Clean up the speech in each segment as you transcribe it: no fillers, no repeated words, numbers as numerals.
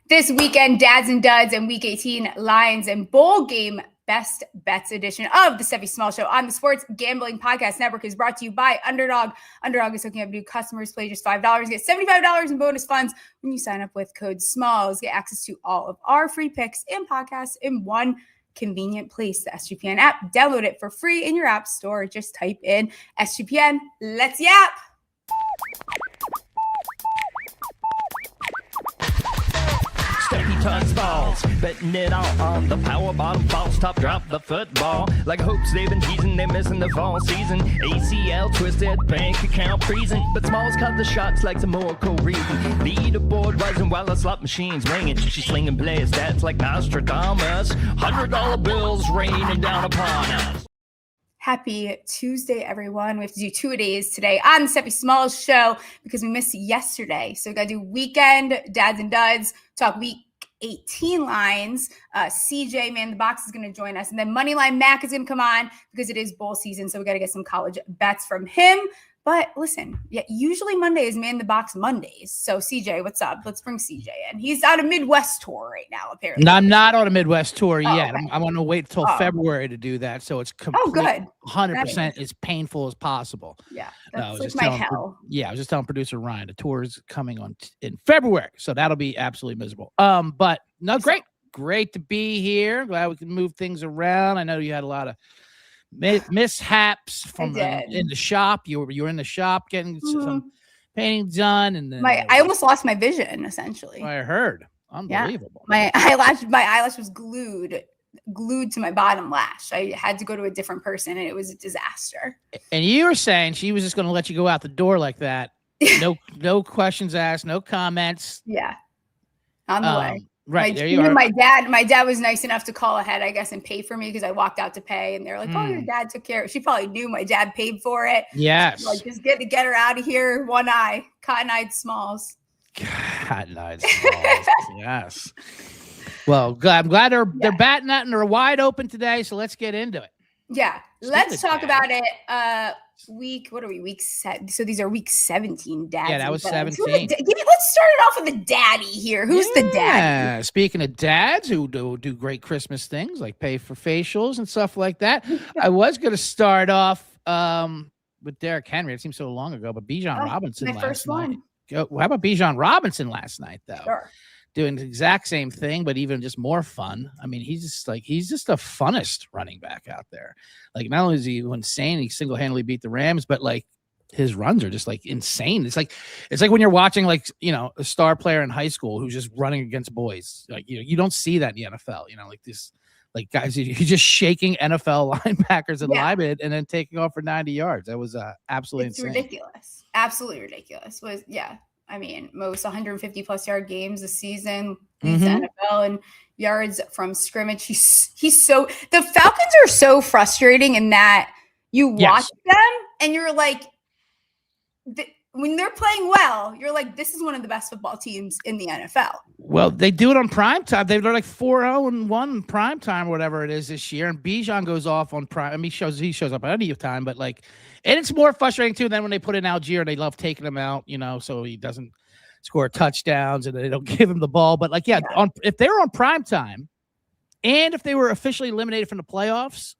This weekend, Dads and Duds and Week 18 Lions and Bowl Game Best Bets edition of the Stephie Smalls Show on the Sports Gambling Podcast Network is brought to you by Underdog. Underdog is hooking up new customers. Play just $5. Get $75 in bonus funds when you sign up with code SMALLS. Get access to all of our free picks and podcasts in one convenient place. The SGPN app. Download it for free in your app store. Just type in SGPN. Let's yap. Stephie touch balls, betting it all on the power bottom false top, drop the football. Like hopes they've been teasing, they're missing the fall season. ACL twisted, bank account freezing, but Smalls cut the shots like some more cool reason. Leaderboard rising while the slot machine's ringing. She's slinging players stats like Nostradamus. $100 bills raining down upon us. Happy Tuesday, everyone. We have to do 2-a-days today on the Stephie Smalls Show because we missed yesterday. So we got to do weekend Dads and Duds, talk Week 18 lines. CJ, man, the box is going to join us. And then Moneyline Mac is going to come on because it is bowl season. So we got to get some college bets from him. But listen, yeah, usually Monday is Man the Box Mondays. So CJ, what's up? Let's bring CJ in. He's on a Midwest tour right now, apparently. No, I'm not on a Midwest tour yet. Okay. I'm going to wait till February to do that. So it's completely good. 100% as painful as possible. Yeah, that's like my hell. I was just telling producer Ryan, the tour is coming on in February. So that'll be absolutely miserable. But no, great to be here. Glad we can move things around. I know you had a lot of mishaps from in the shop. You were in the shop getting some painting done, and then I almost lost my vision. Essentially, I heard. Unbelievable. Yeah. My eyelash was glued to my bottom lash. I had to go to a different person, and it was a disaster. And you were saying she was just going to let you go out the door like that. No questions asked, no comments. Yeah, on the way. Right, there you are. My dad was nice enough to call ahead, I guess, and pay for me because I walked out to pay, and they're like, "Oh, your dad took care of it." She probably knew my dad paid for it. Yes. Like, just get her out of here. One eye, cotton-eyed Smalls. Cotton-eyed Smalls. Yes. Well, I'm glad they're batting that and they're wide open today. So let's get into it. Yeah, let's talk about it. What are we? Week 7. So these are Week 17 dads. Yeah, that was 17. Let's start it off with a daddy here. Who's the daddy? Yeah, speaking of dads who do great Christmas things like pay for facials and stuff like that, I was going to start off with Derrick Henry. It seems so long ago, but Bijan Robinson my last first night. one. How about Bijan Robinson last night, though? Sure. Doing the exact same thing, but even just more fun. I mean, he's just the funnest running back out there. Like, not only is he insane, he single-handedly beat the Rams, but like his runs are just like insane. It's like when you're watching like, a star player in high school who's just running against boys. Like, you don't see that in the NFL, like this, like guys, you're just shaking NFL linebackers and linemen and then taking off for 90 yards. That was absolutely insane. Ridiculous. Absolutely ridiculous. I mean, most 150-plus yard games this season, leads the NFL and yards from scrimmage. The Falcons are so frustrating in that you watch them and you're like, when they're playing well, you're like, this is one of the best football teams in the NFL. Well, they do it on prime time. They're like 4-0-1 prime time or whatever it is this year. And Bijan goes off on prime. I mean, he shows up at any time, but like, and it's more frustrating too than when they put in Algier. They love taking him out, so he doesn't score touchdowns and they don't give him the ball. But like, if they were on prime time, and if they were officially eliminated from the playoffs,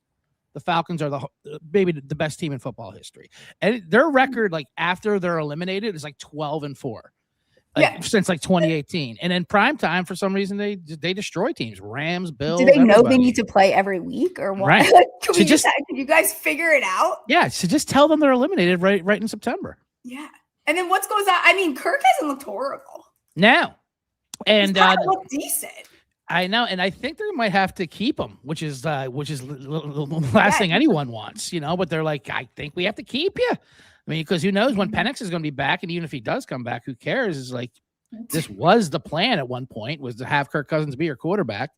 the Falcons are maybe the best team in football history. And their record, like after they're eliminated, is like 12-4. Since like 2018. And in prime time, for some reason, they destroy teams. Rams, Bills. Do they know they need to play every week or what? Right. Can you guys figure it out? Yeah. So just tell them they're eliminated right in September. Yeah. And then what goes on? I mean, Kirk hasn't looked horrible. No. And looked decent. I know. And I think they might have to keep him, which is the last thing anyone wants, but they're like, I think we have to keep you. I mean, because who knows when Penix is going to be back, and even if he does come back, who cares? Is like, this was the plan at one point, was to have Kirk Cousins be your quarterback,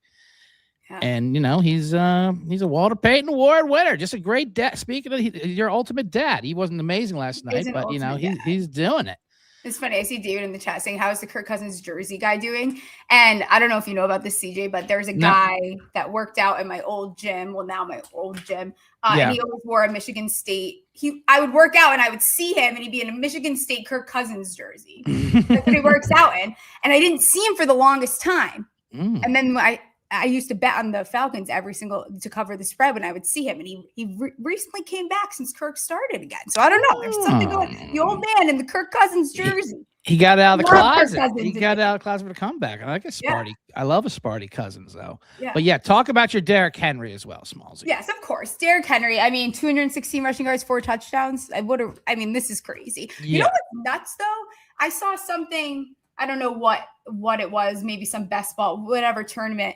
and he's a Walter Payton Award winner, just a great dad. Speaking of your ultimate dad, he wasn't amazing last night, but he's doing it. It's funny. I see David in the chat saying, "How's the Kirk Cousins jersey guy doing?" And I don't know if you know about this, CJ, but there's a guy that worked out at my old gym. Well, now my old gym, and he always wore a Michigan State. I would work out and I would see him, and he'd be in a Michigan State Kirk Cousins jersey. That's what he works out in. And I didn't see him for the longest time. And then I used to bet on the Falcons to cover the spread when I would see him. And he recently came back since Kirk started again. So I don't know. There's something going. The old man in the Kirk Cousins jersey. He got out of the closet. He got out of the closet for the comeback. I like a Sparty. I love a Sparty Cousins, though. Yeah. But talk about your Derrick Henry as well, Smallsy. Yes, of course. Derrick Henry. 216 rushing yards, 4 touchdowns. This is crazy. Yeah. You know what's nuts, though? I saw something, I don't know what it was, maybe some best ball, whatever tournament.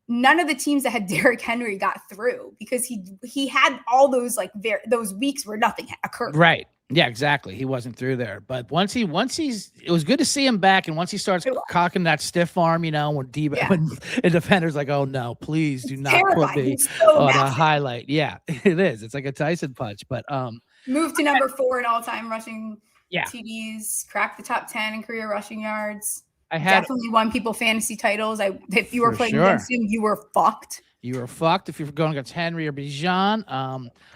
None of the teams that had Derrick Henry got through because he had all those those weeks where nothing occurred. Right. Yeah, exactly. He wasn't through there. But once it was good to see him back. And once he starts cocking that stiff arm, when a defender's like, oh no, please do not put me on a highlight. Yeah, it is. It's like a Tyson punch. But moved to number 4 in all-time rushing TDs, cracked the top 10 in career rushing yards. Definitely won people fantasy titles. If you were playing against him, you were fucked. You were fucked if you were going against Henry or Bijan.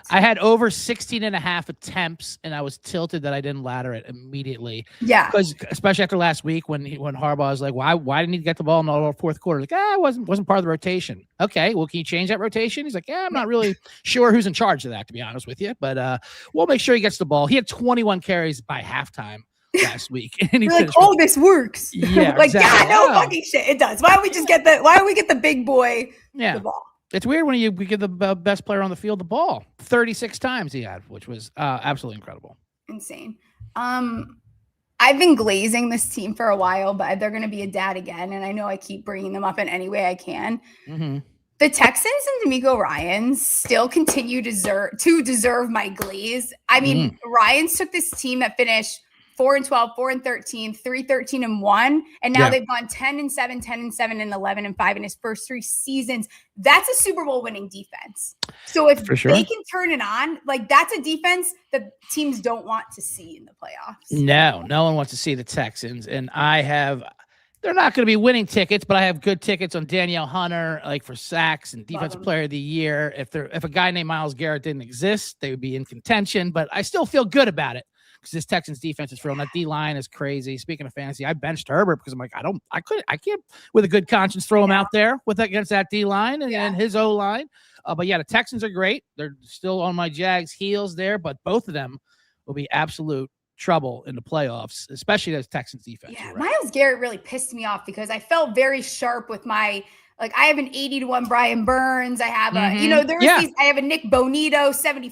I had over 16 and a half attempts, and I was tilted that I didn't ladder it immediately. Yeah. Because especially after last week when Harbaugh was like, why didn't he get the ball in the fourth quarter? Like, it wasn't part of the rotation. Okay, well, can you change that rotation? He's like, I'm not really sure who's in charge of that, to be honest with you. But we'll make sure he gets the ball. He had 21 carries by halftime last week. And he like, this works. Yeah. Exactly. No fucking shit. It does. Why don't we get the big boy the ball? It's weird when we give the best player on the field the ball 36 times he had, which was absolutely incredible. Insane. I've been glazing this team for a while, but they're going to be a dad again. And I know I keep bringing them up in any way I can. Mm-hmm. The Texans and D'Amico Ryans still continue to deserve my glaze. Ryans took this team that finished 4-12, 4-13, 3-13-1, and now they've gone 10-7, 10-7, and 11-5 in his first 3 seasons. That's a Super Bowl winning defense. So if they can turn it on, that's a defense that teams don't want to see in the playoffs. No one wants to see the Texans, and they're not going to be winning tickets, but I have good tickets on Danielle Hunter, for sacks and defensive player of the year. If a guy named Myles Garrett didn't exist, they would be in contention, but I still feel good about it. Because this Texans defense is thrown. That D line is crazy. Speaking of fantasy, I benched Herbert because I'm like, I can't with a good conscience throw him out there against that D line and his O line. But the Texans are great. They're still on my Jags' heels there, but both of them will be absolute trouble in the playoffs, especially those Texans defense. Yeah, Myles Garrett really pissed me off because I felt very sharp with my. I have an 80-1 Brian Burns. I have I have a Nick Bonito 75-1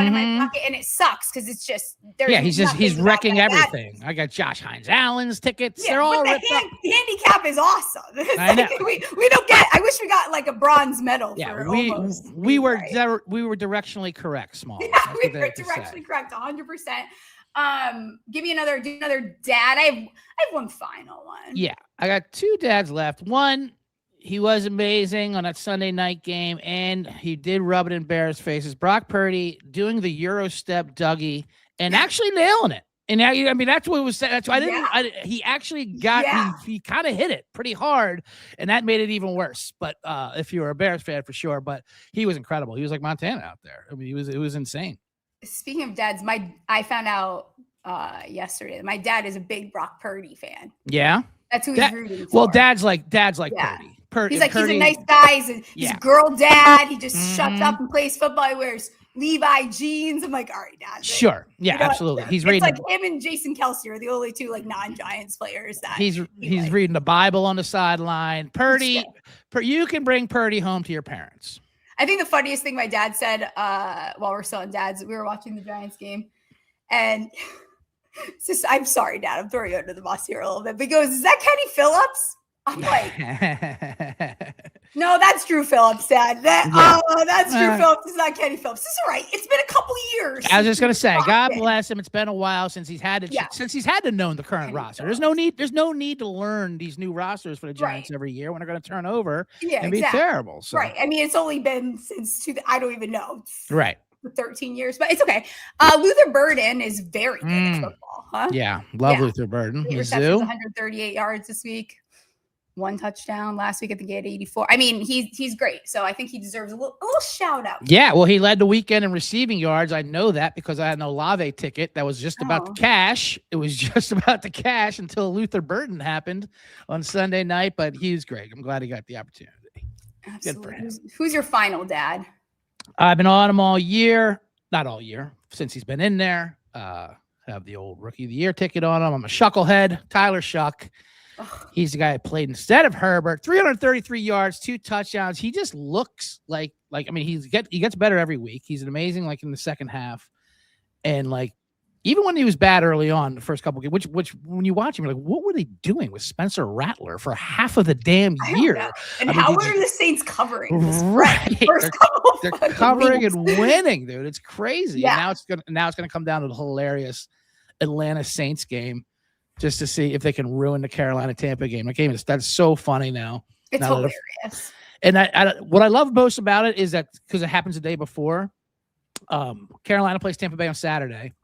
in my pocket, and it sucks because it's just he's wrecking everything. I got Josh Hines Allen's tickets. They're all ripped up. The handicap is awesome. I know. we don't get. I wish we got a bronze medal. Yeah, for we were directionally correct, Small. Yeah, we were directionally correct, 100%. Give me another dad. I have one final one. Yeah, I got 2 dads left. One. He was amazing on that Sunday night game, and he did rub it in Bears' faces. Brock Purdy doing the Euro step Dougie and actually nailing it. And that's what it was. That's why he actually got. He kind of hit it pretty hard, and that made it even worse. But if you were a Bears fan, for sure. But he was incredible. He was like Montana out there. It was insane. Speaking of dads, I found out yesterday that my dad is a big Brock Purdy fan. Yeah. That's who he's rooting for. Well, dad's like Purdy. He's a nice guy. He's a girl dad. He just shuts up and plays football. He wears Levi jeans. I'm like, all right, dad. Sure. Yeah, absolutely. He's reading. It's him and Jason Kelce are the only 2 non-Giants players that he's reading the Bible on the sideline. Purdy, you can bring Purdy home to your parents. I think the funniest thing my dad said while we're still on dads, we were watching the Giants game, and I'm sorry, Dad, I'm throwing you under the bus here a little bit. But he goes, "Is that Kenny Phillips?" I'm like, no, that's Drew Phillips, Dad. That's Drew Phillips. It's not Kenny Phillips. It's all right. It's been a couple of years. I was just gonna say, God bless him. It's been a while since he's had to know the current roster. There's no need to learn these new rosters for the Giants every year when they're going to turn over and be terrible. So. Right. It's only been since I don't even know. Right. for 13 years, but it's okay. Luther Burden is very good at football, huh? Yeah, love Luther Burden. 8 receptions, 138 yards this week. 1 touchdown last week. I think he had 84. I mean, he's great. So I think he deserves a little shout out. Yeah, well, he led the weekend in receiving yards. I know that because I had an Olave ticket that was just about to cash. It was just about to cash until Luther Burden happened on Sunday night, but he was great. I'm glad he got the opportunity. Absolutely. Good for him. Who's your final dad? I've been on him all year. Not all year, since he's been in there. Have the old Rookie of the Year ticket on him. I'm a Shucklehead, Tyler Shuck. He's the guy that played instead of Herbert. 333 yards, 2 touchdowns. He just looks like I mean, he gets better every week. He's an amazing, like in the second half, and like even when he was bad early on, the first couple games, which when you watch him, you're like, what were they doing with Spencer Rattler for half of the damn year? And how are the Saints covering? Right, they're covering and winning, dude. It's crazy. Yeah. And now it's gonna come down to the hilarious Atlanta Saints game. Just to see if they can ruin the Carolina-Tampa game. That's so funny now. It's hilarious. And what I love most about it is that because it happens the day before, Carolina plays Tampa Bay on Saturday.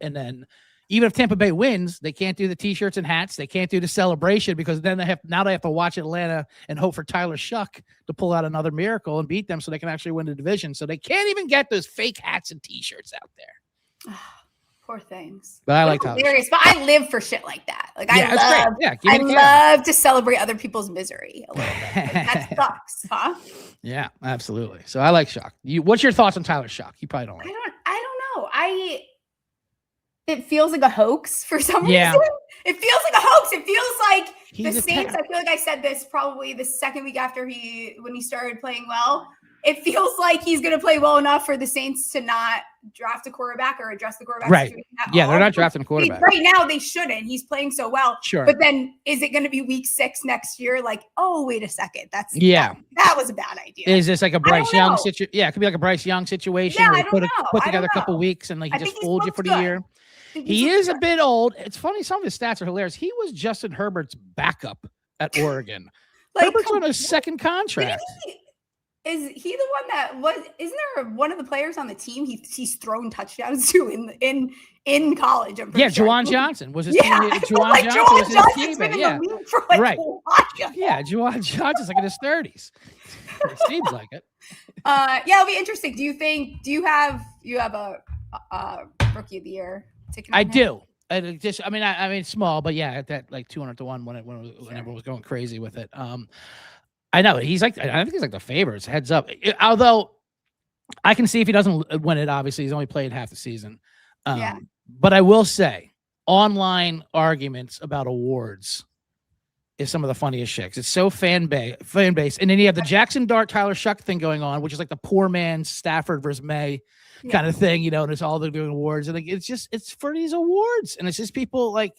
And then even if Tampa Bay wins, they can't do the T-shirts and hats. They can't do the celebration because then they have to watch Atlanta and hope for Tyler Shuck to pull out another miracle and beat them so they can actually win the division. So they can't even get those fake hats and T-shirts out there. Poor things. But I like hilarious. But I live for shit like that. Like I love, I love to celebrate other people's misery a little bit. Like, that sucks, huh? Yeah, absolutely. So I like Shuck. What's your thoughts on Tyler Shuck? You probably don't like. I don't know. It feels like a hoax for some reason. It feels like a hoax. It feels like the Saints. I feel like I said this probably the second week after when he started playing well. It feels like he's going to play well enough for the Saints to not draft a quarterback or address the quarterback situation. Yeah, they're not drafting a quarterback. Right now, they shouldn't. He's playing so well. Sure. But then is it going to be week 6 next year? Like, oh, wait a second. That was a bad idea. Is this like a Bryce Young situation? Yeah, it could be like a Bryce Young situation. Yeah, where I don't know. Put together a couple weeks and like he just fooled you for the year. He is a bit old. It's funny. Some of his stats are hilarious. He was Justin Herbert's backup at Oregon. Herbert's on a second contract. Is he the one that was? Isn't there one of the players on the team he's thrown touchdowns to in college? Juwan Johnson was his team. Juwan Johnson was his teammate. Yeah, for like Yeah, Juwan Johnson's like in his 30s. It seems like it. It'll be interesting. Do you have a Rookie of the Year ticket? I do. I mean, small, but yeah, at that like 200 to 1 when everyone was going crazy with it. I know I think he's like the favorites. Heads up. Although I can see if he doesn't win it, obviously he's only played half the season. But I will say online arguments about awards is some of the funniest shit. It's so fan base. And then you have the Jackson Dart, Tyler Shuck thing going on, which is like the poor man's Stafford versus May kind of thing, and it's all they're doing awards. And like, it's for these awards. And it's just people like,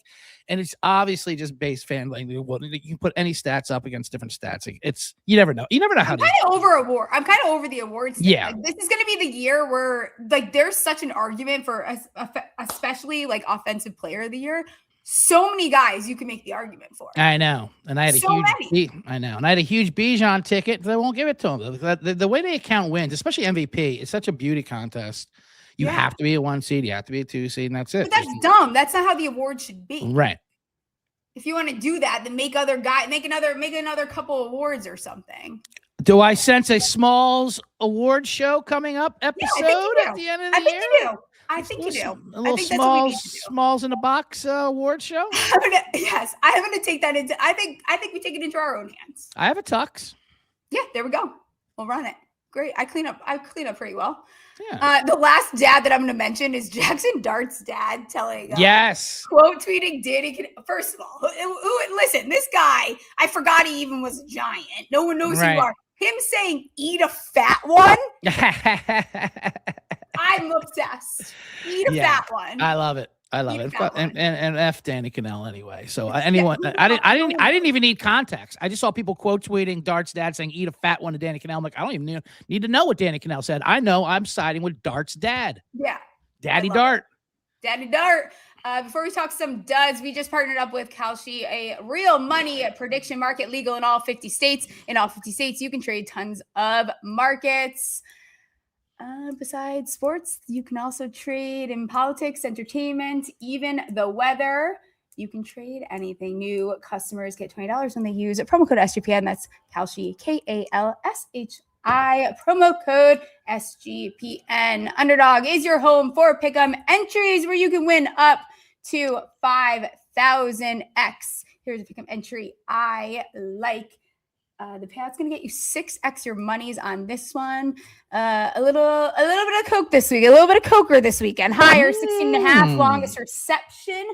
and it's obviously just base fan language. You can put any stats up against different stats. It's you never know. You never know how. I'm kind of over the awards thing. Yeah, like, this is going to be the year where like there's such an argument for especially like offensive player of the year. So many guys you can make the argument for. I know, and I had a huge Bijan ticket. They won't give it to him. The way they count wins, especially MVP, it's such a beauty contest. You have to be a 1 seed, you have to be a 2 seed, and that's it. But that's dumb. That's not how the award should be. Right. If you want to do that, then make another couple awards or something. Do I sense a Smalls award show coming up episode at the end of the year? I think you do. A little Smalls in a box award show. Yes, I'm going to take that into. I think we take it into our own hands. I have a tux. Yeah, there we go. We'll run it. Great. I clean up pretty well. Yeah. The last dad that I'm going to mention is Jackson Dart's dad telling quote tweeting Danny. First of all, listen, this guy, I forgot he even was a giant. No one knows who you are. Him saying "eat a fat one." I'm obsessed. Eat a fat one. I love it. And F Danny Cannell anyway. So I didn't even need context. I just saw people quote tweeting Dart's dad saying "eat a fat one" to Danny Cannell. I'm like, I don't even need to know what Danny Cannell said. I know I'm siding with Dart's dad. Yeah. Daddy Dart. Daddy Dart. Before we talk some duds, we just partnered up with Kelce, a real money prediction market, legal in all 50 states. In all 50 states, you can trade tons of markets. Besides sports, you can also trade in politics, entertainment, even the weather. You can trade anything. New customers get $20 when they use a promo code SGPN. That's Kalshi, Kalshi. Promo code SGPN. Underdog is your home for pick'em entries where you can win up to 5,000x. Here's a pick'em entry I like. The payout's going to get you 6x your monies on this one. A little bit of Coke this week. A little bit of Coker this weekend. Higher, 16.5 longest reception.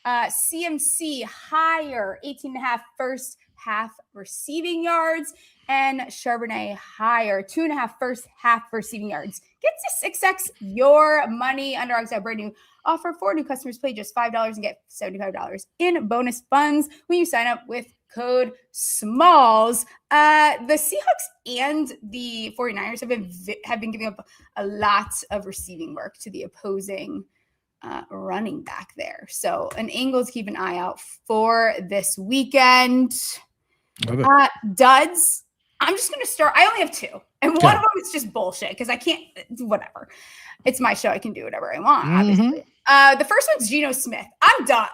CMC higher, 18.5 first half receiving yards. And Charbonnet higher, 2.5 first half receiving yards. Get to 6x your money. Underdog's got a brand new offer for new customers. Play just $5 and get $75 in bonus funds when you sign up with code SMALLS. The Seahawks and the 49ers have been giving up a lot of receiving work to the opposing running back there. So an angle to keep an eye out for this weekend. Duds. I'm just going to start. I only have two. And one of them is just bullshit because I can't, whatever. It's my show. I can do whatever I want, obviously. The first one's Geno Smith. I'm done.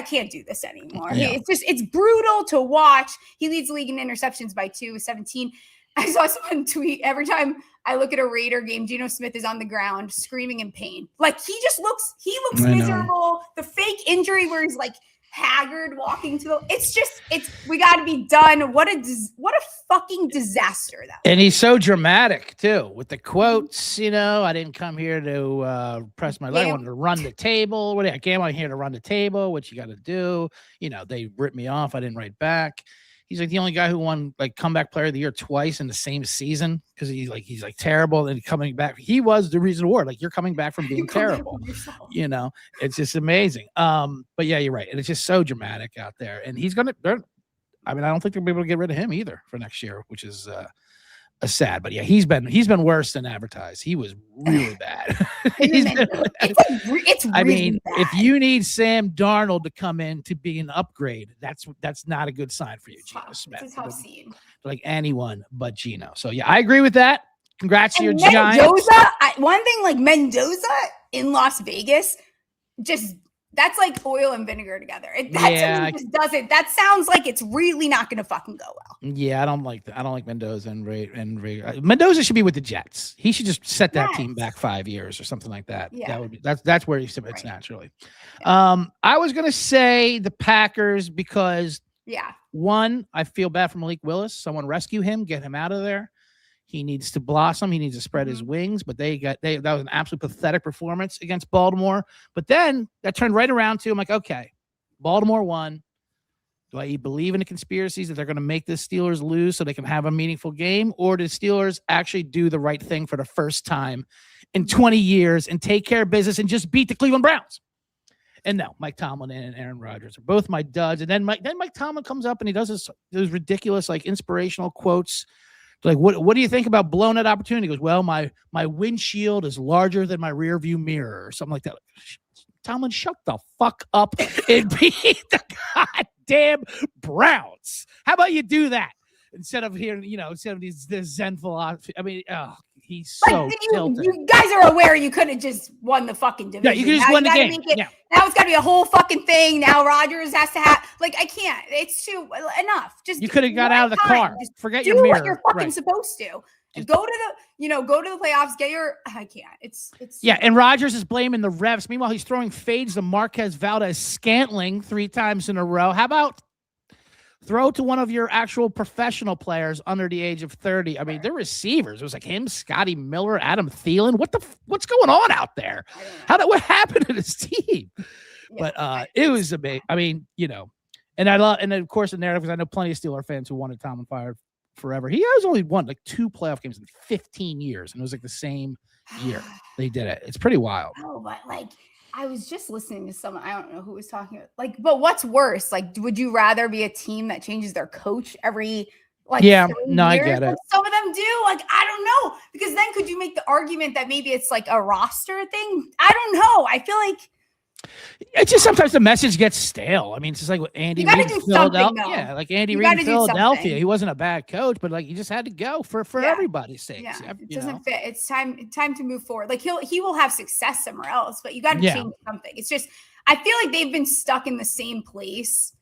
Can't do this anymore. Yeah. It's brutal to watch. He leads the league in interceptions by 2 with 17. I saw someone tweet, every time I look at a Raider game, Geno Smith is on the ground screaming in pain. Like he looks miserable. The fake injury where he's like haggard walking to we got to be done. What a fucking disaster that was. And he's so dramatic too with the quotes. I didn't come here to press my leg. I wanted to run the table. I came out here to run the table. What you got to do? They ripped me off. I didn't write back. He's like the only guy who won like comeback player of the year twice in the same season because he's terrible and coming back. He was the reason why. Like you're coming back from being terrible. It's just amazing. But yeah, you're right. And it's just so dramatic out there. And he's gonna. I don't think they'll be able to get rid of him either for next year, which is a sad. But yeah, he's been worse than advertised. He was really bad. It's really bad. If you need Sam Darnold to come in to be an upgrade, that's not a good sign for you, Geno Smith. It's a tough scene. Like anyone but Geno. So yeah, I agree with that. Congrats to your Mendoza, Giants. One thing like Mendoza in Las Vegas, that's like oil and vinegar together. That sounds like it's really not going to fucking go well. Yeah, I don't like that. I don't like Mendoza and Mendoza should be with the Jets. He should just set that team back 5 years or something like that. Yeah. That's where he submits naturally. Yeah. I was going to say the Packers because one, I feel bad for Malik Willis. Someone rescue him, get him out of there. He needs to blossom. He needs to spread his wings, but that was an absolute pathetic performance against Baltimore. But then that turned right around to, I'm like, okay, Baltimore won. Do I believe in the conspiracies that they're going to make the Steelers lose so they can have a meaningful game? Or did Steelers actually do the right thing for the first time in 20 years and take care of business and just beat the Cleveland Browns? And no, Mike Tomlin and Aaron Rodgers are both my duds. And then Mike Tomlin comes up and he does those ridiculous, like inspirational quotes. Like, what do you think about blowing that opportunity? He goes, well, my windshield is larger than my rear view mirror or something like that. Like, Tomlin, shut the fuck up and beat the goddamn Browns. How about you do that instead of this Zen philosophy? He's so tilted. You guys are aware you could have just won the fucking division. Yeah, you could just won the game. Now it's got to be a whole fucking thing. Now Rodgers has to have, I can't. It's too enough. Just you could have got out of the car. Just forget your mirror. Do what you're fucking supposed to. Just go to the playoffs. I can't. It's yeah. And Rodgers is blaming the refs. Meanwhile, he's throwing fades to Marquez Valdez-Scantling 3 times in a row. How about throw to one of your actual professional players under the age of 30. They're receivers. It was like him, Scotty Miller, Adam Thielen. What's going on out there? What happened to this team? Yeah, but it was amazing. And then of course the narrative, because I know plenty of Steeler fans who wanted Tomlin fired forever. He has only won 2 playoff games in 15 years, and it was the same year they did it. It's pretty wild. Oh, but I was just listening to someone, I don't know who was talking about, but what's worse? Would you rather be a team that changes their coach every, 3 years? I get it. Some of them do. I don't know. Because then could you make the argument that maybe it's a roster thing? I don't know. I feel like It's just sometimes the message gets stale. I mean, it's just like Andy Reid in Philadelphia. Yeah, like Andy Reid in Philadelphia. He wasn't a bad coach, but like he just had to go for everybody's sake. Yeah, it doesn't fit. It's time to move forward. Like he will have success somewhere else, but you got to change something. It's just I feel like they've been stuck in the same place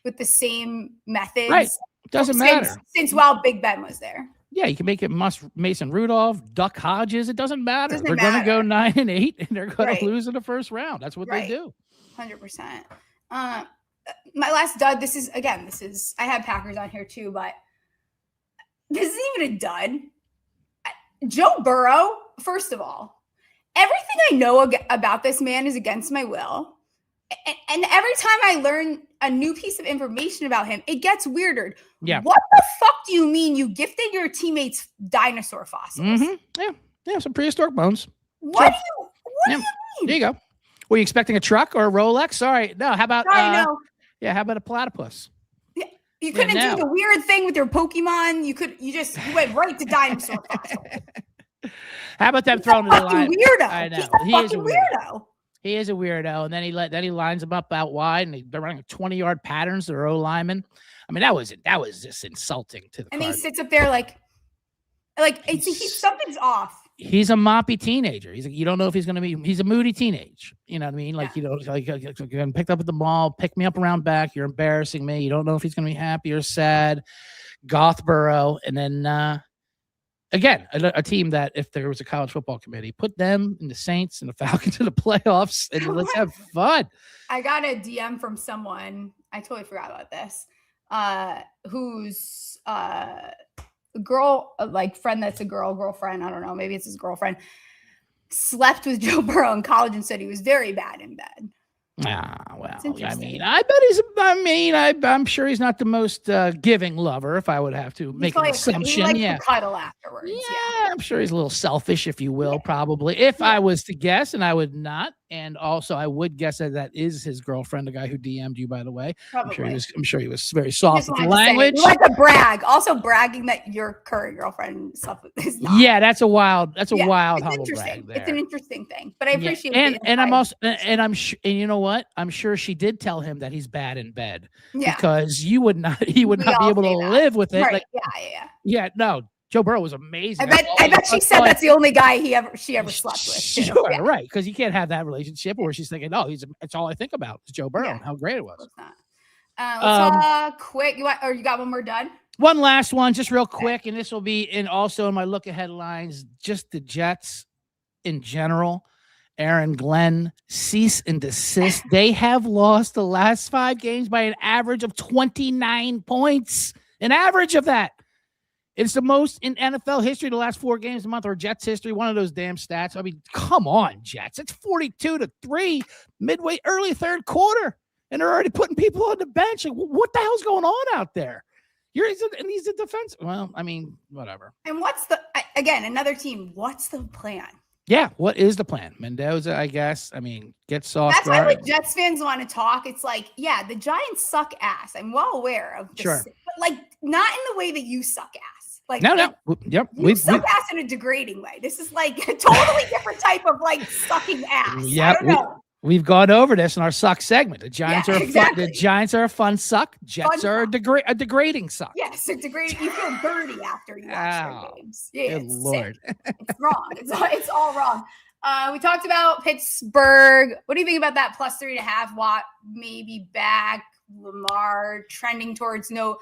with the same methods. Right. Doesn't matter. Since while Big Ben was there. Yeah, you can make it Mason Rudolph, Duck Hodges. It doesn't matter. They're going to go 9-8, and they're going to lose in the first round. That's what they do. 100%. My last dud. This is I had Packers on here too, but this isn't even a dud. Joe Burrow. First of all, everything I know about this man is against my will. And every time I learn a new piece of information about him, it gets weirder. Yeah. What the fuck do you mean you gifted your teammates dinosaur fossils? Mm-hmm. Yeah, some prehistoric bones. What do you mean? There you go. Were you expecting a truck or a Rolex? Sorry. No, how about no. Yeah, how about a platypus? Yeah, you couldn't do the weird thing with your Pokemon. You went right to dinosaur fossil. How about them throwing the line? Weirdo. I know. He's a fucking weirdo. He is a weirdo, and then he lines them up out wide, and they're running 20-yard patterns. They're O linemen. I mean, that was just insulting to the. And he sits up there like something's off. He's a moppy teenager. You don't know if he's going to be. He's a moody teenage. You know what I mean? Like you're getting picked up at the mall, pick me up around back. You're embarrassing me. You don't know if he's going to be happy or sad. Goth Burrow, and then. Again, a team that if there was a college football committee, put them and the Saints and the Falcons in the playoffs and let's have fun. I got a DM from someone. I totally forgot about this. Who's a girl, like friend that's a girlfriend. I don't know. Maybe it's his girlfriend. Slept with Joe Burrow in college and said he was very bad in bed. Well, I mean, I bet I'm sure he's not the most giving lover, if I would have to make an assumption. He likes to cuddle afterwards. Yeah, I'm sure he's a little selfish, if you will, probably. If I was to guess, and I would not. And also, I would guess that is his girlfriend, the guy who DM'd you, by the way. Probably. I'm sure he was very soft with the language. You like to brag. Also, bragging that your current girlfriend stuff is not. Yeah, that's a wild humble brag there. It's an interesting thing, but I appreciate it. And you know what? I'm sure she did tell him that he's bad in bed. Yeah. Because he would not be able to live with it. Right. Yeah. No. Joe Burrow was amazing. I bet she said that's the only guy she ever slept with. Sure, right. Because you can't have that relationship where she's thinking, "Oh, it's all I think about is Joe Burrow and how great it was." Let's talk quick. You got one more done? One last one, just real quick, and this will be also in my look ahead lines. Just the Jets in general. Aaron Glenn, cease and desist. They have lost the last 5 games by an average of 29 points. An average of that. It's the most in NFL history, the last 4 games a month, or Jets history, one of those damn stats. I mean, come on, Jets. It's 42-3 midway, early third quarter, and they're already putting people on the bench. Like, what the hell's going on out there? He's a defense. Well, I mean, whatever. And another team, what's the plan? Yeah, what is the plan? Mendoza, I guess. I mean, get soft. That's why Jets fans want to talk. It's like, the Giants suck ass. I'm well aware of this. Sure. But not in the way that you suck ass. No. Yep. We suck ass in a degrading way. This is a totally different type of sucking ass. Yeah. I don't know. We've gone over this in our suck segment. The Giants are the Giants are a fun suck. Jets are a degrading suck. Yes, it's degrading. You feel dirty after you watch their games. Yeah, good Lord. It's wrong. It's all wrong. We talked about Pittsburgh. What do you think about that plus 3.5? Watt maybe back. Lamar trending towards not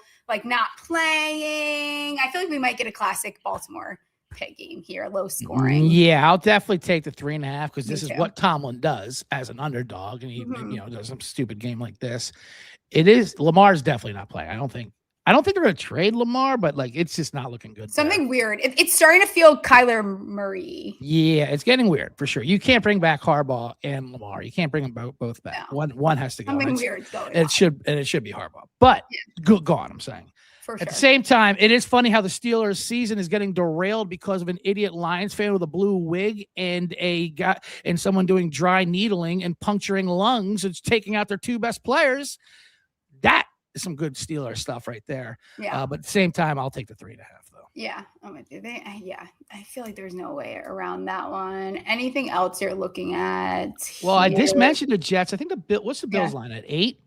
playing. I feel like we might get a classic Baltimore pit game here, low scoring. Yeah, I'll definitely take the 3.5 because this is what Tomlin does as an underdog, and he does some stupid game like this. Lamar's definitely not playing. I don't think they're going to trade Lamar, but it's just not looking good. Something weird. It's starting to feel Kyler Murray. Yeah, it's getting weird for sure. You can't bring back Harbaugh and Lamar. You can't bring them both back. No. One has to go. Something weird going on. It should be Harbaugh, but go on. I'm saying. For At the same time, it is funny how the Steelers' season is getting derailed because of an idiot Lions fan with a blue wig and someone doing dry needling and puncturing lungs. It's taking out their 2 best players. That is some good Steelers stuff right there. Yeah. But at the same time, I'll take the 3.5 though. Yeah, I'm with you. I feel like there's no way around that one. Anything else you're looking at? Well, I just here? mentioned the Jets. I think what's the Bills line at 8?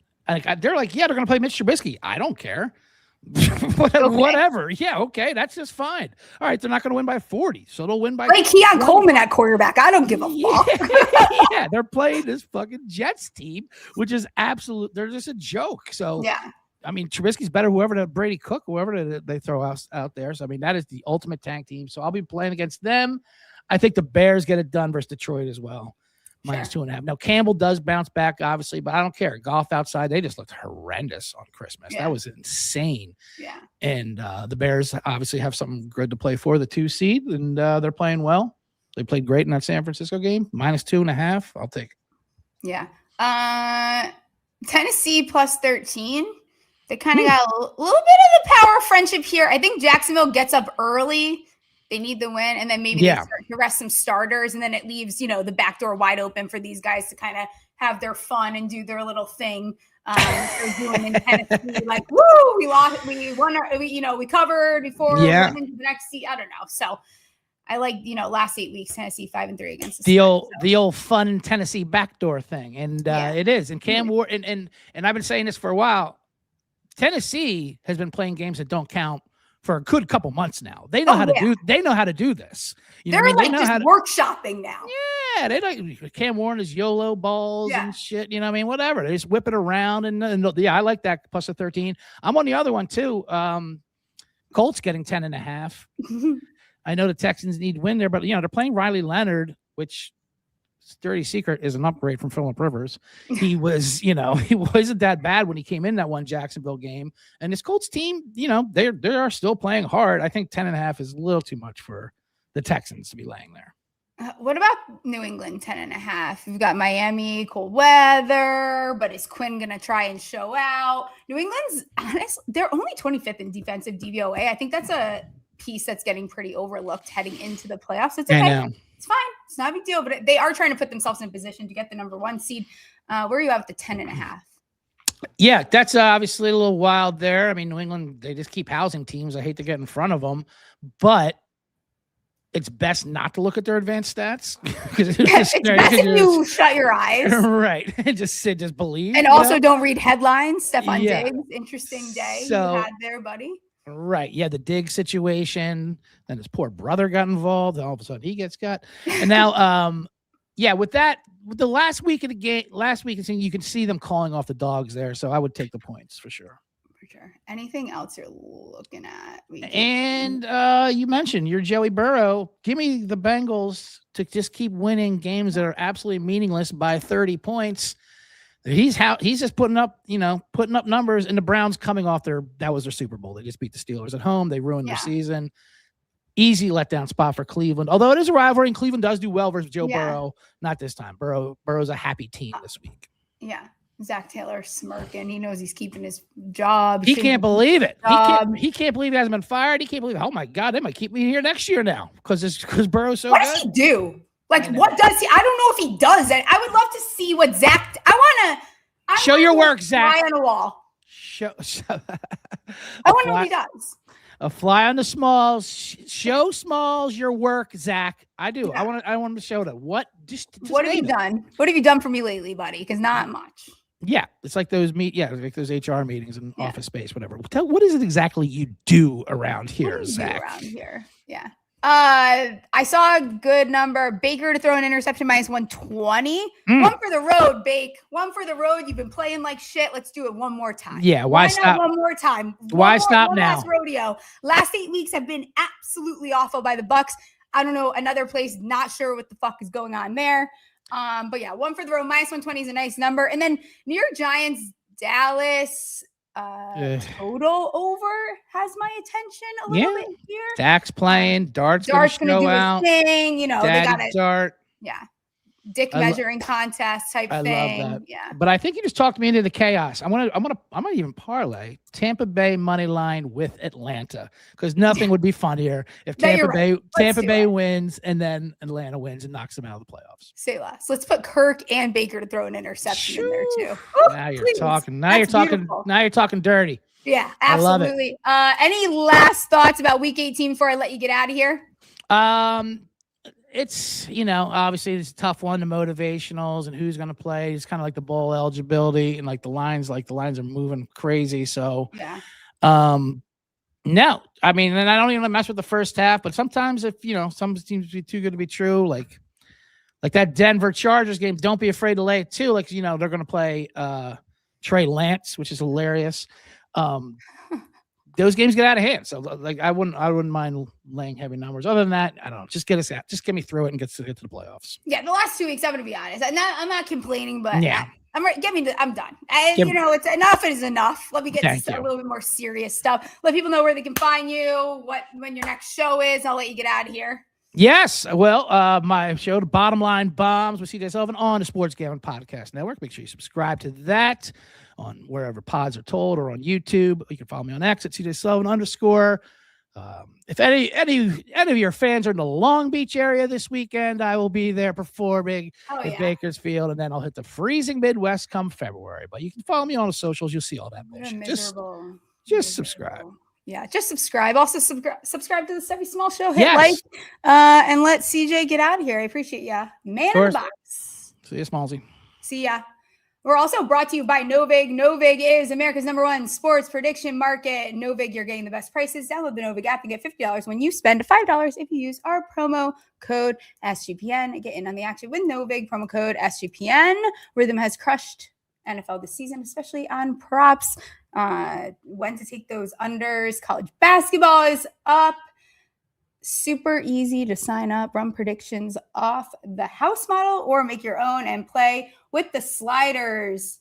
They're like, yeah, they're going to play Mitch Trubisky. I don't care. Whatever. Yeah, okay, that's just fine. All right, they're not going to win by 40, so they'll win by. Like Keon Coleman at quarterback. I don't give a fuck. Yeah, they're playing this fucking Jets team, which is absolute. They're just a joke. So Yeah. I mean, Trubisky's better. Whoever the Brady Cook, whoever they throw out there. So I mean, that is the ultimate tank team. So I'll be playing against them. I think the Bears get it done versus Detroit as well. -2.5. Now Campbell does bounce back, obviously, but I don't care. Goff outside, they just looked horrendous on Christmas. Yeah. That was insane. Yeah. And the Bears obviously have something good to play for, the 2 seed, and they're playing well. They played great in that San Francisco game. -2.5. I'll take it. Yeah. Tennessee +13. They kind of got a little bit of the power friendship here. I think Jacksonville gets up early. They need the win, and then maybe they start to rest some starters, and then it leaves, the back door wide open for these guys to kind of have their fun and do their little thing. They're doing in Tennessee, like, woo, we lost, we won, we covered before we went into the next seat. I don't know. So I like, last 8 weeks, Tennessee 5-3 against the old fun Tennessee backdoor thing, and it is. And Cam Ward, and I've been saying this for a while. Tennessee has been playing games that don't count for a good couple months now. They know how to do. They know how to do this. They're like just workshopping now. Yeah, they like Cam Warren is YOLO balls and shit. You know what I mean? Whatever. They just whip it around and I like that +13. I'm on the other one too. Colts getting 10.5. I know the Texans need to win there, but they're playing Riley Leonard, which dirty secret is an upgrade from Phillip Rivers. He was, he wasn't that bad when he came in that one Jacksonville game. And this Colts team, they are still playing hard. I think 10.5 is a little too much for the Texans to be laying there. What about New England 10.5? We've got Miami, cold weather, but is Quinn going to try and show out? New England's honest, they're only 25th in defensive DVOA. I think that's a piece that's getting pretty overlooked heading into the playoffs. It's okay. I know. It's fine. It's not a big deal, but they are trying to put themselves in a position to get the number 1 seed. Where are you at with the 10.5? Yeah, that's obviously a little wild there. I mean, New England, they just keep housing teams. I hate to get in front of them, but it's best not to look at their advanced stats. It's best if you shut your eyes. Right. Just believe. And also don't read headlines. Stephon Diggs, interesting day you had there, buddy. Right. Yeah, the Diggs situation. Then his poor brother got involved. And all of a sudden he gets cut. And now, with the last week of the game, you can see them calling off the dogs there. So I would take the points for sure. For sure. Anything else you're looking at? And you mentioned your Joey Burrow. Give me the Bengals to just keep winning games that are absolutely meaningless by 30 points. He's just putting up numbers, and the Browns coming off that was their Super Bowl. They just beat the Steelers at home. They ruined their season. Easy letdown spot for Cleveland. Although it is a rivalry, and Cleveland does do well versus Joe Burrow. Not this time. Burrow's a happy team this week. Yeah. Zach Taylor smirking. He knows he's keeping his job. He can't believe it. He can't believe he hasn't been fired. He can't believe, oh my God, they might keep me here next year now because Burrow's so good. What does he do? Like, what does he? I don't know if he does that. I would love to see what Zach. I show your work, Zach. Fly on a wall. I want to know what he does. A fly on the Smalls. Show Smalls your work, Zach. I do. Yeah. I want him to show that. What? Just what have you done? What have you done for me lately, buddy? Because not much. Yeah, it's like those like those HR meetings in office space, whatever. What is it exactly you do around here, Zach? Around here, yeah. I saw a good number. Baker to throw an interception -120. One for the road, Bake. One for the road. You've been playing like shit. Let's do it one more time. Yeah, why stop? One more time. Why stop now? Last rodeo. Last 8 weeks have been absolutely awful by the Bucs. I don't know, another place, not sure what the fuck is going on there. But yeah, one for the road, -120 is a nice number. And then New York Giants, Dallas, total over has my attention a little bit here. Dak's playing, Dart's gonna do his thing. They got it. Dart. Yeah. Dick measuring contest type thing. Love that. Yeah. But I think you just talked me into the chaos. I might even parlay Tampa Bay money line with Atlanta because nothing would be funnier if Tampa Bay wins and then Atlanta wins and knocks them out of the playoffs. Say less. Let's put Kirk and Baker to throw an interception in there too. Now you're talking. Now you're talking dirty. Yeah, I love it. absolutely. Any last thoughts about Week 18 before I let you get out of here? It's, obviously it's a tough one, the motivationals and who's going to play. It's kind of like the bowl eligibility and the lines are moving crazy. So, Yeah. No, I mean, and I don't even mess with the first half, but sometimes if, some teams be too good to be true, like that Denver Chargers game, don't be afraid to lay it too. They're going to play Trey Lance, which is hilarious. Those games get out of hand. So I wouldn't mind laying heavy numbers. Other than that, I don't know. Just get us out. Just get me through it and get to the playoffs. Yeah, the last 2 weeks, I'm going to be honest. I'm not complaining, but yeah. I'm done. And, it's enough is enough. Let me get to a little bit more serious stuff. Let people know where they can find you, when your next show is. I'll let you get out of here. Yes. Well, my show, The Bottom Line Bombs with CJ Sullivan on the Sports Gambling Podcast Network. Make sure you subscribe to that on wherever pods are told or on YouTube. You can follow me on X at CJ Sullivan _. If any of your fans are in the Long Beach area this weekend, I will be there performing at Bakersfield, and then I'll hit the freezing Midwest come February. But you can follow me on the socials. You'll see all that bullshit. Just subscribe. Yeah, just subscribe. Also, subscribe to the Stephie Smalls Show. Hit like, and let CJ get out of here. I appreciate ya. Man in the box. See ya, Smallsy. See ya. We're also brought to you by Novig. Novig is America's #1 sports prediction market. Novig, you're getting the best prices. Download the Novig app and get $50 when you spend $5 if you use our promo code SGPN. Get in on the action with Novig, promo code SGPN. Rhythm has crushed NFL this season, especially on props. When to take those unders. College basketball is up. Super easy to sign up, run predictions off the house model, or make your own and play with the sliders.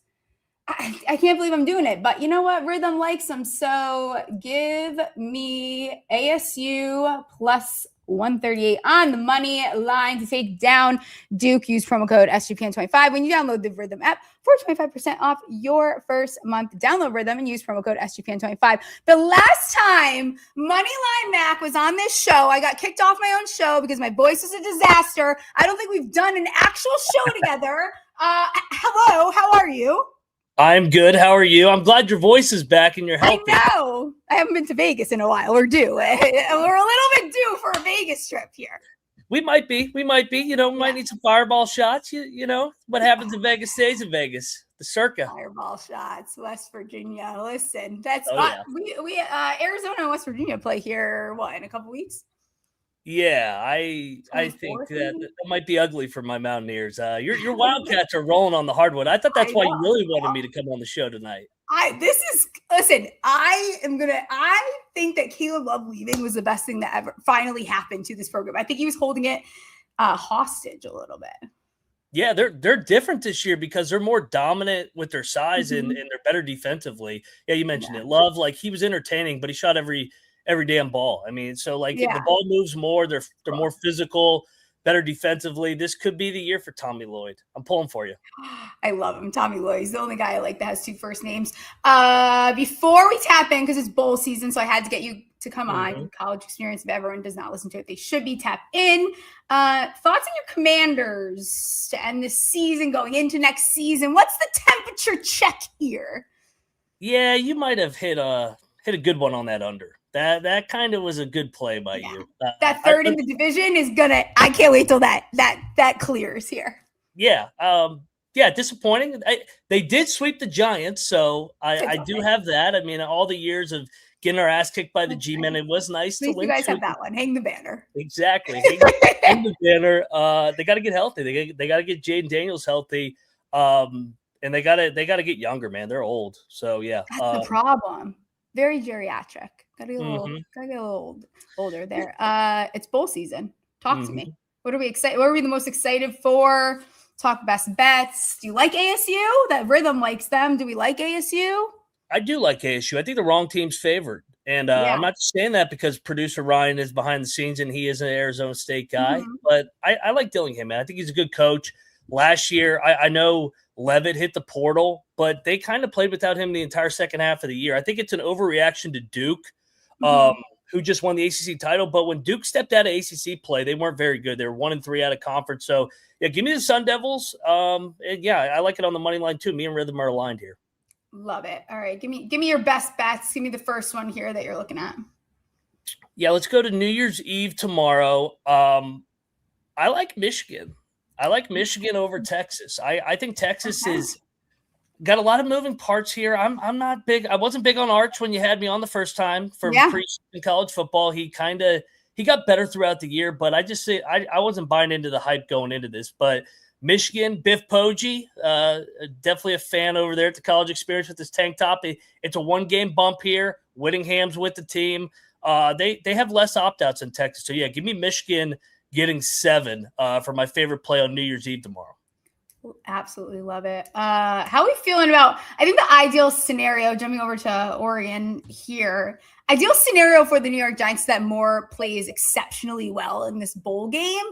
I can't believe I'm doing it, but you know what? Rhythm likes them. So give me ASU plus 138 on the money line to take down Duke. Use promo code SGPN25 when you download the Rhythm app for 25% off your first month. Download Rhythm and use promo code SGPN25. The last time Moneyline Mac was on this show, I got kicked off my own show because my voice was a disaster. I don't think we've done an actual show together. Hello, how are you? I'm good. How are you? I'm glad your voice is back and you're healthy. I know. I haven't been to Vegas in a while. We're due. We're a little bit due for a Vegas trip here. We might be. We might need some fireball shots. You know, what happens in Vegas stays in Vegas. The circa. Fireball shots, West Virginia. Listen, that's we Arizona and West Virginia play here, in a couple weeks? Yeah, I think that might be ugly for my Mountaineers. Your Wildcats are rolling on the hardwood. I thought that's why you really wanted me to come on the show tonight. I think that Caleb Love leaving was the best thing that ever finally happened to this program. I think he was holding it hostage a little bit. Yeah, they're different this year because they're more dominant with their size and they're better defensively. Yeah, you mentioned it. Love, he was entertaining, but he shot every damn ball. I mean, so the ball moves more. They're more physical, better defensively. This could be the year for Tommy Lloyd. I'm pulling for you. I love him. Tommy Lloyd. He's the only guy I like that has two first names. Before we tap in, because it's bowl season, so I had to get you to come on. College experience. If everyone does not listen to it, they should be tapped in. Thoughts on your Commanders to end this season, going into next season? What's the temperature check here? Yeah, you might have hit a good one on that under. That kind of was a good play by you. That third in the division is I can't wait till that clears here. Yeah. Disappointing. They did sweep the Giants, so I do have that. I mean, all the years of getting our ass kicked by the G-Men, it was nice to win. You guys have that one. Hang the banner. Exactly. Hang the banner. They got to get healthy. They got to get Jaden Daniels healthy. And they got to get younger, man. They're old. So yeah. That's the problem. Very geriatric. Gotta get a little older there. It's bowl season. Talk to me. What are we excited? What are we the most excited for? Talk best bets. Do you like ASU? That Rhythm likes them. Do we like ASU? I do like ASU. I think the wrong team's favored. And I'm not saying that because producer Ryan is behind the scenes and he is an Arizona State guy. But I like Dillingham, man. I think he's a good coach. Last year, I know Levitt hit the portal, but they kind of played without him the entire second half of the year. I think it's an overreaction to Duke, who just won the ACC title. But when Duke stepped out of ACC play, they weren't very good. They were 1-3 out of conference. So, yeah, give me the Sun Devils. I like it on the money line, too. Me and Rhythm are aligned here. Love it. All right. Give me your best bets. Give me the first one here that you're looking at. Yeah, let's go to New Year's Eve tomorrow. I like Michigan. I like Michigan over Texas. I think Texas is got a lot of moving parts here. I'm not big. I wasn't big on Arch when you had me on the first time for preseason college football. He got better throughout the year, but I wasn't buying into the hype going into this. But Michigan, Biff Poggi, definitely a fan over there at the college experience with this tank top. It's a 1-game bump here. Whittingham's with the team. They have less opt-outs in Texas. So, yeah, give me Michigan getting 7 for my favorite play on New Year's Eve tomorrow. Absolutely love it. How are we feeling about, I think the ideal scenario, jumping over to Oregon here, ideal scenario for the New York Giants is that Moore plays exceptionally well in this bowl game.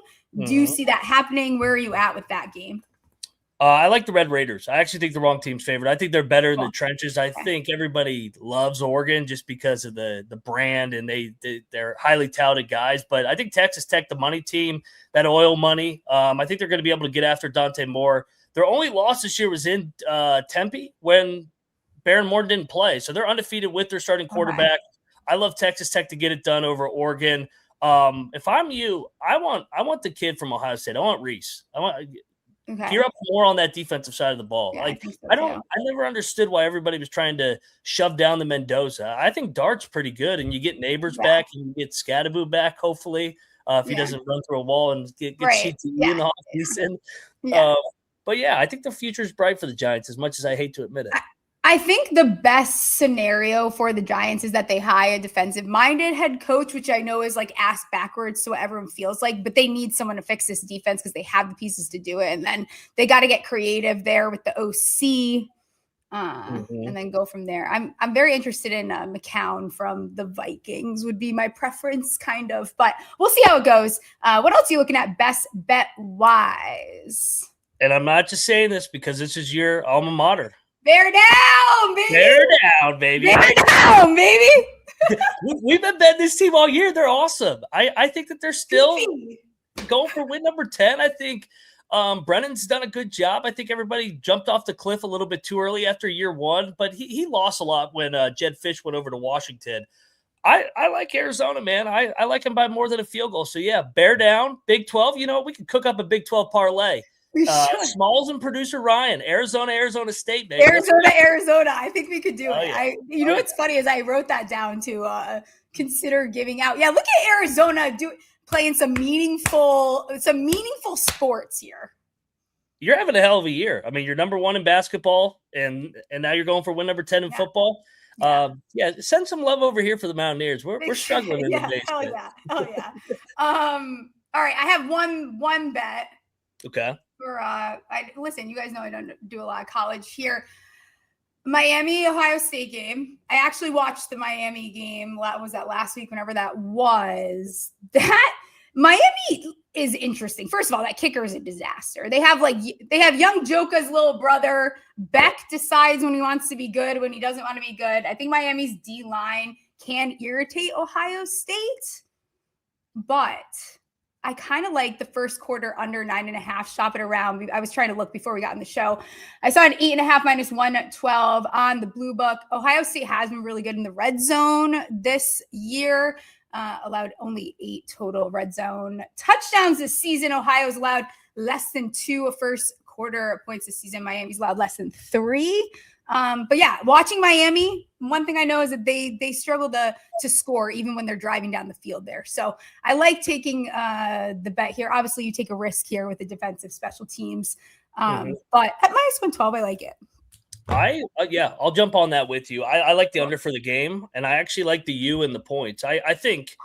Do you see that happening? Where are you at with that game? I like the Red Raiders. I actually think the wrong team's favorite. I think they're better in the trenches. I think everybody loves Oregon just because of the brand and they're highly touted guys. But I think Texas Tech, the money team, that oil money, I think they're going to be able to get after Dante Moore. Their only loss this year was in Tempe when Baron Morton didn't play. So they're undefeated with their starting quarterback. I love Texas Tech to get it done over Oregon. If I'm you, I want the kid from Ohio State. I want Reese. Gear up more on that defensive side of the ball. Yeah, I never understood why everybody was trying to shove down the Mendoza. I think Dart's pretty good, and you get Neighbors back, and you get Scadaboo back, hopefully, if he doesn't run through a wall and get CTE in the offseason. But yeah, I think the future is bright for the Giants, as much as I hate to admit it. I think the best scenario for the Giants is that they hire a defensive-minded head coach, which I know is like ass backwards to what everyone feels like, but they need someone to fix this defense because they have the pieces to do it. And then they got to get creative there with the OC and then go from there. I'm very interested in McCown from the Vikings would be my preference, kind of, but we'll see how it goes. What else are you looking at best bet-wise? And I'm not just saying this because this is your alma mater. Bear down, baby. Bear down, baby. Bear down, baby. We've been betting this team all year. They're awesome. I think that they're still going for win number 10. I think Brennan's done a good job. I think everybody jumped off the cliff a little bit too early after year 1, but he lost a lot when Jed Fish went over to Washington. I like Arizona, man. I like him by more than a field goal. So, yeah, bear down, Big 12. You know, we could cook up a Big 12 parlay. Smalls and producer Ryan, Arizona State, baby. Arizona. I think we could do it. Yeah. What's funny is I wrote that down to consider giving out. Yeah, look at Arizona playing some meaningful sports here. You're having a hell of a year. I mean, you're number 1 in basketball, and now you're going for win number 10 in football. Send some love over here for the Mountaineers. We're struggling in the basement. Hell yeah. All right, I have one bet. Okay. Listen, you guys know I don't do a lot of college here. Miami, Ohio State game. I actually watched the Miami game. Was that last week? Whenever that was. That Miami is interesting. First of all, that kicker is a disaster. They have young Joka's little brother. Beck decides when he wants to be good, when he doesn't want to be good. I think Miami's D-line can irritate Ohio State, but I kind of like the first quarter under 9.5. Shop it around. I was trying to look before we got on the show. I saw an 8.5 minus 112 on the Blue Book. Ohio State has been really good in the red zone this year. Allowed only 8 total red zone touchdowns this season. Ohio's allowed less than 2 a first quarter points this season. Miami's allowed less than 3. But yeah, watching Miami, one thing I know is that they struggle to score even when they're driving down the field there. So I like taking the bet here. Obviously, you take a risk here with the defensive special teams. But at minus 112, I like it. I'll jump on that with you. I like the under for the game, and I actually like the U and the points. I think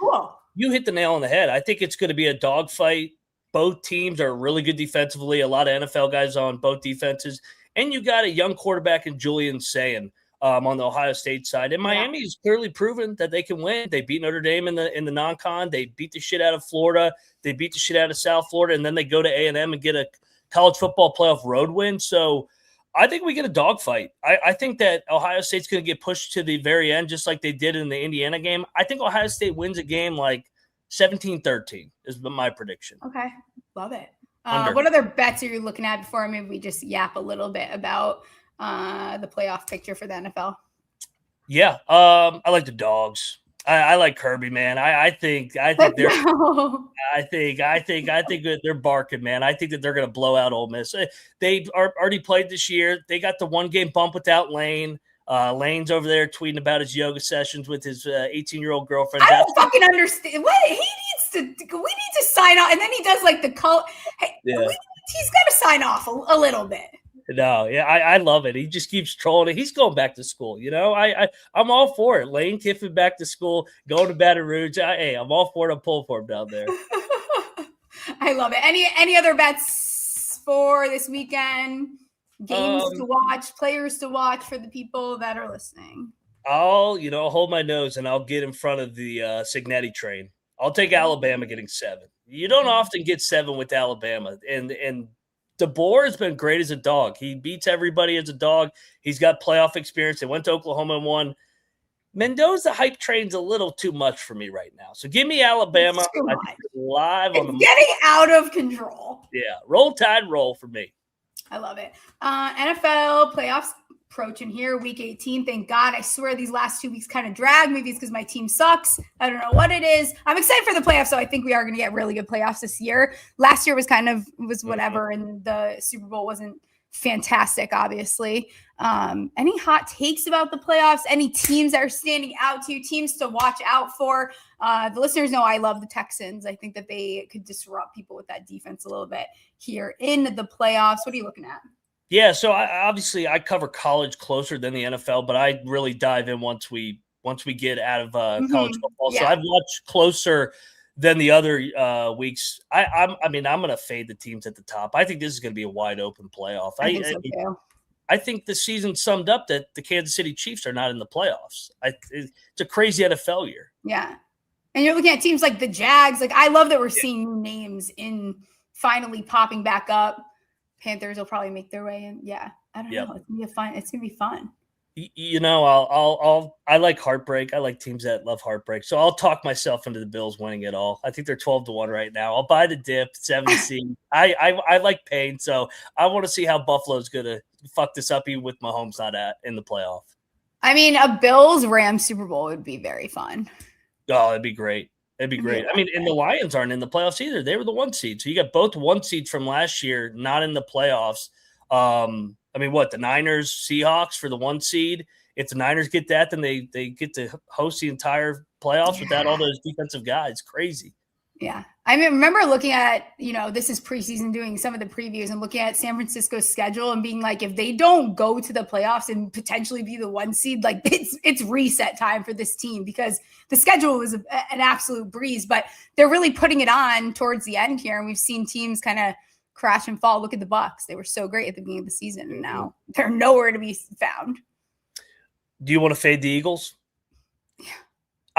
you hit the nail on the head. I think it's going to be a dogfight. Both teams are really good defensively. A lot of NFL guys on both defenses. And you got a young quarterback in Julian Sayin on the Ohio State side. And Miami has clearly proven that they can win. They beat Notre Dame in the non-con. They beat the shit out of Florida. They beat the shit out of South Florida. And then they go to A&M and get a college football playoff road win. So I think we get a dogfight. I think that Ohio State's going to get pushed to the very end, just like they did in the Indiana game. I think Ohio State wins a game like 17-13 is my prediction. Okay. Love it. What other bets are you looking at before maybe we just yap a little bit about the playoff picture for the NFL? Yeah, I like the dogs. I like Kirby, man. I think they're they're barking, man. I think that they're going to blow out Ole Miss. They are already played this year. They got the 1-game bump without Lane. Lane's over there tweeting about his yoga sessions with his 18-year-old girlfriend. I don't fucking understand. What he needs to. We need to sign off, and then he does like the color. Hey, he's got to sign off a little bit. No, yeah, I love it. He just keeps trolling it. He's going back to school. You know, I'm all for it. Lane Kiffin back to school, going to Baton Rouge. I'm all for it. I'm pulling for him down there. I love it. Any other bets for this weekend? Games to watch, players to watch for the people that are listening. I'll hold my nose and I'll get in front of the Signetti train. I'll take Alabama getting 7. You don't often get 7 with Alabama, and DeBoer has been great as a dog. He beats everybody as a dog. He's got playoff experience. They went to Oklahoma and won. Mendoza hype train's a little too much for me right now. So give me Alabama. Live on the getting out of control. Yeah, roll tide, roll for me. I love it. NFL playoffs approaching here, week 18. Thank God. I swear these last 2 weeks kind of drag. Maybe it's because my team sucks. I don't know what it is. I'm excited for the playoffs, so I think we are going to get really good playoffs this year. Last year was whatever, and the Super Bowl wasn't fantastic, obviously. Any hot takes about the playoffs? Any teams that are standing out to you? Teams to watch out for? The listeners know I love the Texans. I think that they could disrupt people with that defense a little bit here in the playoffs. What are you looking at? Yeah, so I cover college closer than the NFL, but I really dive in once we get out of college football. Yeah. So I've watched closer than the other weeks. I'm going to fade the teams at the top. I think this is going to be a wide open playoff. I think the season summed up that the Kansas City Chiefs are not in the playoffs. It's a crazy NFL year. Yeah. And you're looking at teams like the Jags. Like, I love that we're seeing new names in finally popping back up. Panthers will probably make their way in. Yeah. I don't know. It's going to be fun. You know, I like heartbreak. I like teams that love heartbreak. So I'll talk myself into the Bills winning it all. I think they're 12-1 right now. I'll buy the dip, 7 seed. I like pain, so I want to see how Buffalo's gonna fuck this up even with Mahomes not in the playoff. I mean, a Bills-Rams Super Bowl would be very fun. Oh, it'd be great. It'd be great. I mean, and the Lions aren't in the playoffs either. They were the 1 seed. So you got both 1 seeds from last year not in the playoffs. I mean, the Niners, Seahawks for the 1 seed. If the Niners get that, then they get to host the entire playoffs without all those defensive guys. Crazy. Yeah. I remember looking at, this is preseason, doing some of the previews and looking at San Francisco's schedule and being like, if they don't go to the playoffs and potentially be the 1 seed, like it's reset time for this team, because the schedule was an absolute breeze, but they're really putting it on towards the end here. And we've seen teams kind of crash and fall. Look at the Bucs. They were so great at the beginning of the season, and now they're nowhere to be found. Do you want to fade the Eagles? Yeah.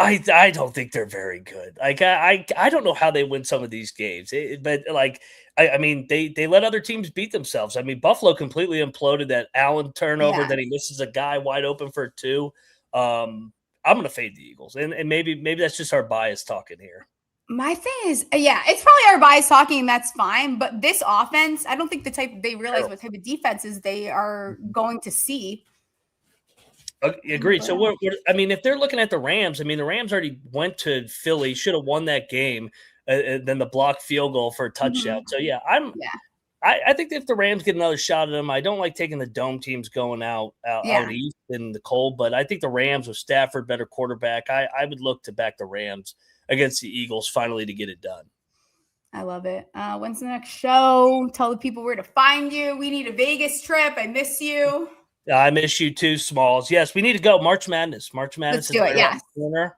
I don't think they're very good. Like I don't know how they win some of these games, but they let other teams beat themselves. I mean, Buffalo completely imploded that Allen turnover. Then he misses a guy wide open for 2. I'm going to fade the Eagles, and maybe that's just our bias talking here. My thing is, it's probably our bias talking, and that's fine. But this offense, I don't think they realize what type of defenses they are going to see. Agreed. So, if they're looking at the Rams, the Rams already went to Philly, should have won that game, then the blocked field goal for a touchdown. So, I think if the Rams get another shot at them, I don't like taking the dome teams going out east in the cold, but I think the Rams with Stafford, better quarterback, I would look to back the Rams against the Eagles finally to get it done. I love it. When's the next show? Tell the people where to find you. We need a Vegas trip. I miss you. I miss you too, Smalls. Yes, we need to go. March Madness. Let's do it. Yeah.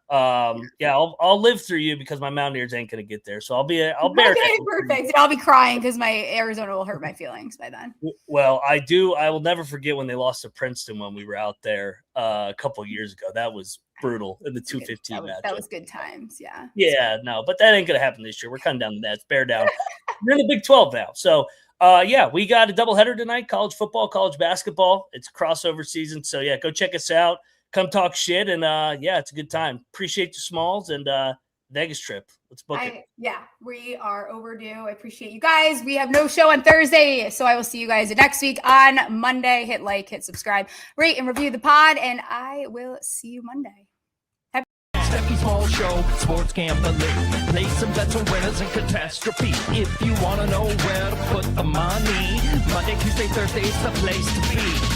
I'll live through you because my Mountaineers ain't going to get there. So I'll bear it. Perfect. I'll be crying because my Arizona will hurt my feelings by then. Well, I do. I will never forget when they lost to Princeton when we were out there a couple of years ago. That was brutal in the 215 match. That was good times. Yeah. Yeah. No, but that ain't going to happen this year. We're cutting down the nets. Bear down. We're in the Big 12 now. So, we got a doubleheader tonight, college football, college basketball. It's crossover season. So, go check us out. Come talk shit. And, it's a good time. Appreciate you, Smalls. And Vegas trip. Let's book it. Yeah, we are overdue. I appreciate you guys. We have no show on Thursday, so I will see you guys next week on Monday. Hit like, hit subscribe, rate, and review the pod, and I will see you Monday. Stephie Smalls Show, sports gambling. Play some bets on winners and catastrophe. If you want to know where to put the money, Monday, Tuesday, Thursday's the place to be.